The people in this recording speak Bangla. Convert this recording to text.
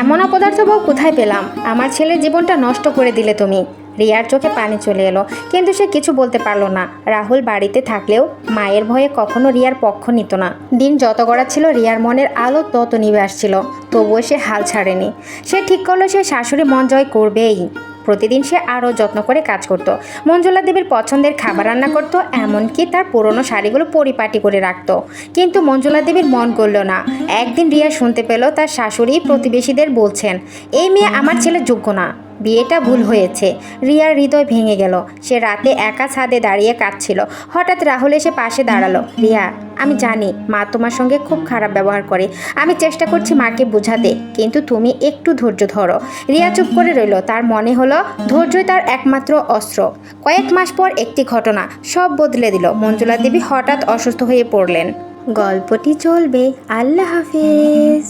এমন অপদার্থ বউ কোথায় পেলাম? আমার ছেলের জীবনটা নষ্ট করে দিলে তুমি। রিয়ার চোখে পানি চলে এলো, কিন্তু সে কিছু বলতে পারলো না। রাহুল বাড়িতে থাকলেও মায়ের ভয়ে কখনো রিয়ার পক্ষ নিত না। দিন যত গড়াচ্ছিল রিয়ার মনের আলো তত নিভে আসছিল, তবুও সে হাল ছাড়েনি। সে ঠিক করলো সে শাশুড়ি মন জয় করবেই। প্রতিদিন সে আরও যত্ন করে কাজ করত। মঞ্জুলা দেবীর পছন্দের খাবার রান্না করত, এমনকি তার পুরনো শাড়িগুলো পরিপাটি করে রাখত। কিন্তু মঞ্জুলা দেবীর মন গলল না। একদিন রিয়া শুনতে পেল তার শাশুড়ি প্রতিবেশীদের বলছেন, এই মেয়ে আমার ছেলের যোগ্য না, বিয়েটা ভুল হয়েছে। রিয়ার হৃদয় ভেঙে গেল। সে রাতে একা ছাদে দাঁড়িয়ে কাঁদছিল। হঠাৎ রাহুল এসে পাশে দাঁড়ালো। রিয়া, আমি জানি মা তোমার সঙ্গে খুব খারাপ ব্যবহার করে। আমি চেষ্টা করছি মাকে বোঝাতে, কিন্তু তুমি একটু ধৈর্য ধরো। রিয়া চুপ করে রইল। তার মনে হলো ধৈর্যই তার একমাত্র অস্ত্র। কয়েক মাস পর একটি ঘটনা সব বদলে দিল। মঞ্জুলা দেবী হঠাৎ অসুস্থ হয়ে পড়লেন। গল্পটি চলবে। আল্লাহ হাফেজ।